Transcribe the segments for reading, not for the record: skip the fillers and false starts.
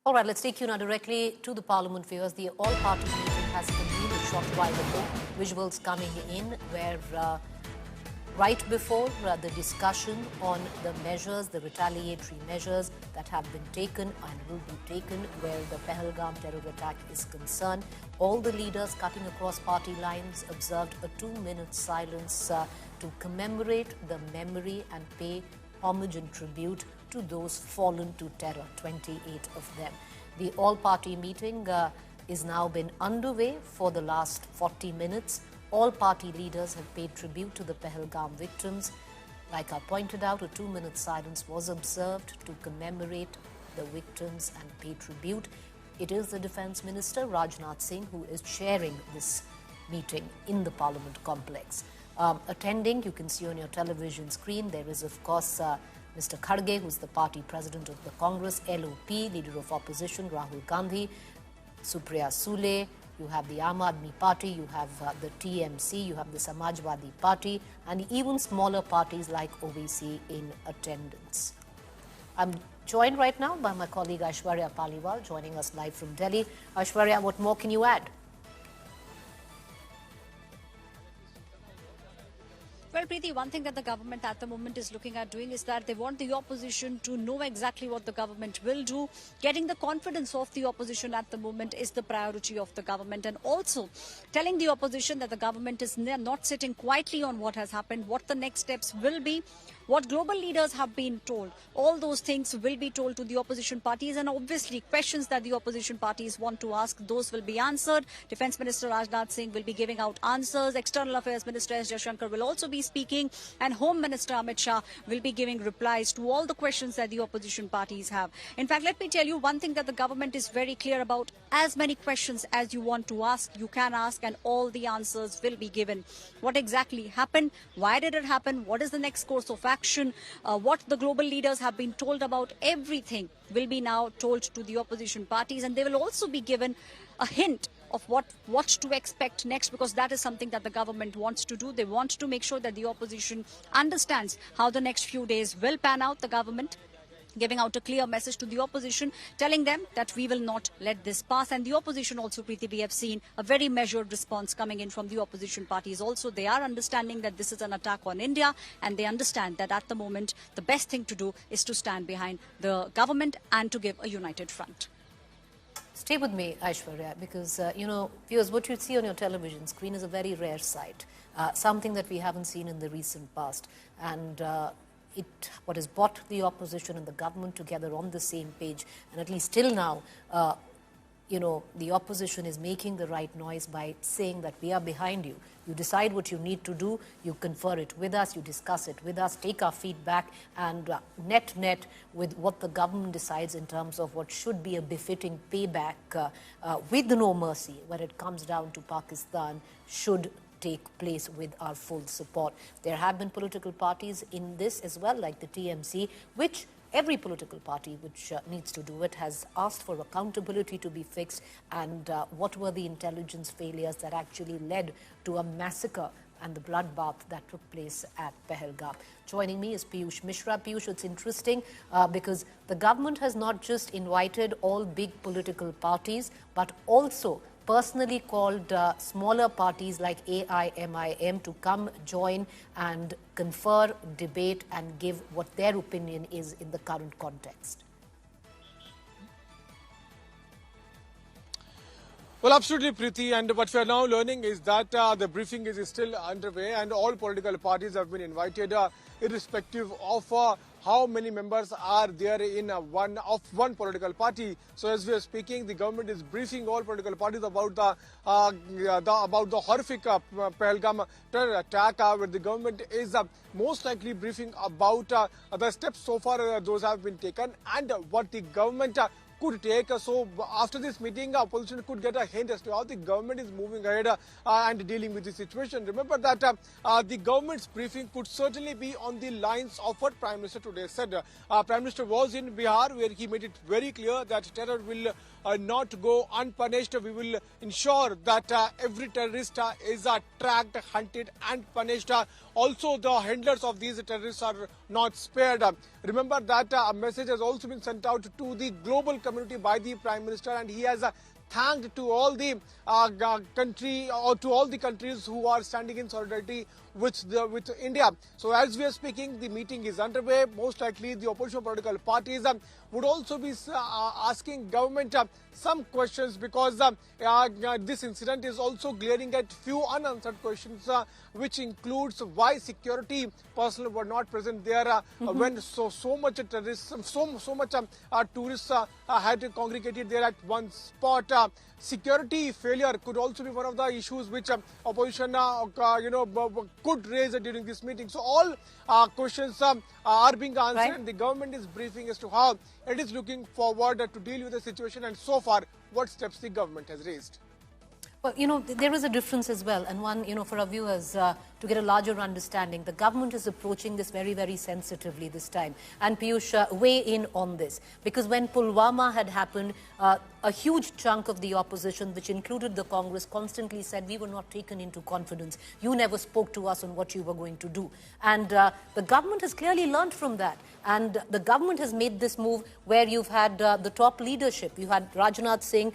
All right, let's take you now directly to the Parliament viewers. The all-party meeting has convened a short while ago. Visuals coming in where right before the discussion on the measures, the retaliatory measures that have been taken and will be taken where the Pahalgam terror attack is concerned, all the leaders cutting across party lines observed a 2-minute silence to commemorate the memory and pay homage and tribute to those fallen to terror, 28 of them. The all-party meeting is now been underway for the last 40 minutes. All party leaders have paid tribute to the Pahalgam victims. Like I pointed out, a 2-minute silence was observed to commemorate the victims and pay tribute. It is the Defence Minister, Rajnath Singh, who is chairing this meeting in the Parliament complex. Attending, you can see on your television screen, there is of course Mr. Kharge, who is the party president of the Congress, LOP, leader of opposition, Rahul Gandhi, Supriya Sule. You have the Aam Aadmi Party, you have the TMC, you have the Samajwadi Party, and even smaller parties like OVC in attendance. I'm joined right now by my colleague Aishwarya Paliwal, joining us live from Delhi. Aishwarya, what more can you add? Well, Preeti, one thing that the government at the moment is looking at doing is that they want the opposition to know exactly what the government will do. Getting the confidence of the opposition at the moment is the priority of the government, and also telling the opposition that the government is not sitting quietly on what has happened, what the next steps will be, what global leaders have been told. All those things will be told to the opposition parties, and obviously questions that the opposition parties want to ask, those will be answered. Defence Minister Rajnath Singh will be giving out answers. External Affairs Minister S. Jaishankar will also be speaking, and Home Minister Amit Shah will be giving replies to all the questions that the opposition parties have. In fact, let me tell you one thing that the government is very clear about: as many questions as you want to ask, you can ask, and all the answers will be given. What exactly happened? Why did it happen? What is the next course of action? What the global leaders have been told about everything will be now told to the opposition parties, and they will also be given a hint of what to expect next, because that is something that the government wants to do. They want to make sure that the opposition understands how the next few days will pan out. The government giving out a clear message to the opposition, telling them that we will not let this pass. And the opposition also, Preeti, we have seen a very measured response coming in from the opposition parties also. They are understanding that this is an attack on India, and they understand that at the moment the best thing to do is to stand behind the government and to give a united front. Stay with me, Aishwarya, because, viewers, what you see on your television screen is a very rare sight, something that we haven't seen in the recent past. And what has brought the opposition and the government together on the same page, and at least till now, the opposition is making the right noise by saying that we are behind you. You decide what you need to do, you confer it with us, you discuss it with us, take our feedback, and net with what the government decides in terms of what should be a befitting payback with no mercy when it comes down to Pakistan should take place with our full support. There have been political parties in this as well, like the TMC, which every political party which needs to do it has asked for accountability to be fixed, and what were the intelligence failures that actually led to a massacre and the bloodbath that took place at Pahalgam. Joining me is Piyush Mishra. Piyush, it's interesting because the government has not just invited all big political parties, but also personally called smaller parties like AIMIM to come join and confer, debate, and give what their opinion is in the current context. Well, absolutely, Preeti. And what we are now learning is that the briefing is still underway, and all political parties have been invited, irrespective of how many members are there in one political party. So, as we are speaking, the government is briefing all political parties about the horrific Pahalgam terror attack, where the government is most likely briefing about the steps so far those have been taken and what the government could take. So after this meeting, opposition could get a hint as to how the government is moving ahead and dealing with the situation. Remember that the government's briefing could certainly be on the lines of what Prime Minister today said. Prime Minister was in Bihar, where he made it very clear that terror will not go unpunished. We will ensure that every terrorist is tracked, hunted and punished. Also, the handlers of these terrorists are not spared. Remember that a message has also been sent out to the global community by the Prime Minister, and he has thanked to all the countries who are standing in solidarity with India. So as we are speaking, the meeting is underway. Most likely the opposition political parties would also be asking government some questions, because this incident is also glaring at few unanswered questions, which includes why security personnel were not present there when so much terrorism, so much tourists had congregated there at one spot. Security failure could also be one of the issues which opposition could raise during this meeting. So all questions are being answered, Right. and the government is briefing as to how it is looking forward to deal with the situation, and so far what steps the government has raised. Well, there is a difference as well, and one, for our viewers to get a larger understanding. The government is approaching this very, very sensitively this time. And Piyush, weigh in on this, because when Pulwama had happened, a huge chunk of the opposition, which included the Congress, constantly said we were not taken into confidence. You never spoke to us on what you were going to do. And the government has clearly learned from that. And the government has made this move where you've had the top leadership. You had Rajnath Singh,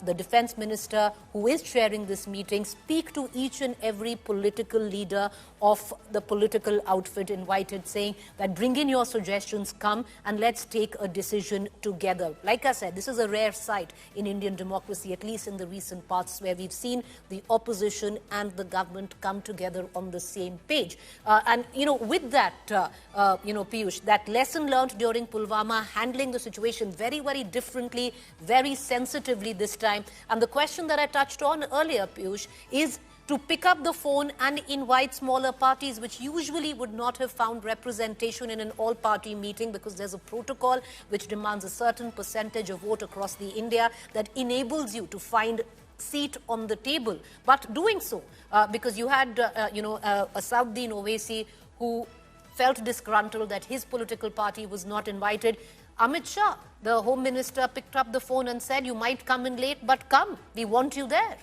the defense minister, who is chairing this meeting, speak to each and every political leader of the political outfit invited, saying that bring in your suggestions, come and let's take a decision together. Like I said, this is a rare sight in Indian democracy, at least in the recent past, where we've seen the opposition and the government come together on the same page. With that, Piyush, that lesson learned during Pulwama, handling the situation very, very differently, very sensitively this time. And the question that I touched on earlier, Piyush, is to pick up the phone and invite smaller parties, which usually would not have found representation in an all-party meeting, because there's a protocol which demands a certain percentage of vote across the India that enables you to find seat on the table. But doing so, because you had, Asauddin Owaisi who felt disgruntled that his political party was not invited. Amit Shah, the Home Minister, picked up the phone and said, you might come in late, but come, we want you there.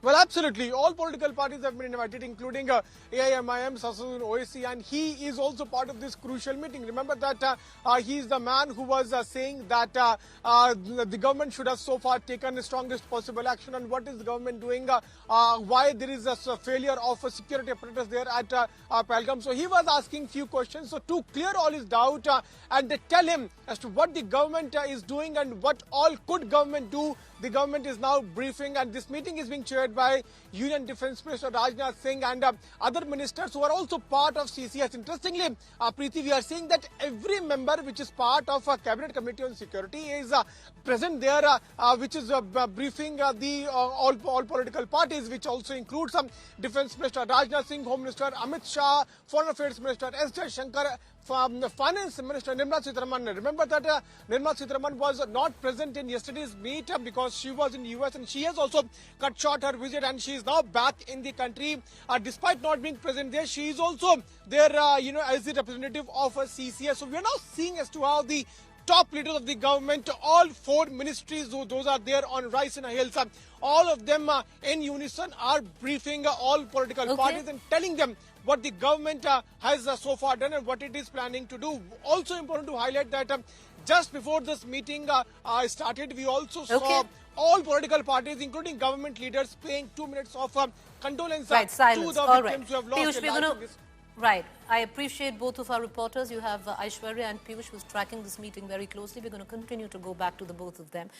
Well, absolutely. All political parties have been invited, including AIMIM, Asauddin Owaisi, and he is also part of this crucial meeting. Remember that he is the man who was saying that the government should have so far taken the strongest possible action. And what is the government doing? Why there is a failure of a security apparatus there at Pahalgam? So he was asking few questions. So to clear all his doubt and tell him as to what the government is doing and what all could government do, the government is now briefing, and this meeting is being chaired by Union Defence Minister Rajnath Singh and other ministers who are also part of CCS. Interestingly, Preeti, we are seeing that every member which is part of a cabinet committee on security is present there, which is briefing the all political parties, which also includes Defence Minister Rajnath Singh, Home Minister Amit Shah, Foreign Affairs Minister S. Jaishankar, Finance Minister Nirmala Sitharaman. Remember that Nirmala Sitharaman was not present in yesterday's meet because she was in US, and she has also cut short her visit, and she is now back in the country. Despite not being present there, she is also there, as the representative of CCS. So we are now seeing as to how the top leaders of the government, all four ministries, those are there on Rice in Hills, all of them in unison are briefing all political parties and telling them what the government has so far done and what it is planning to do. Also important to highlight that just before this meeting started, we also saw all political parties, including government leaders, paying 2 minutes of condolence to the victims who have lost their lives. Right. I appreciate both of our reporters. You have Aishwarya and Piyush, who's tracking this meeting very closely. We're going to continue to go back to the both of them.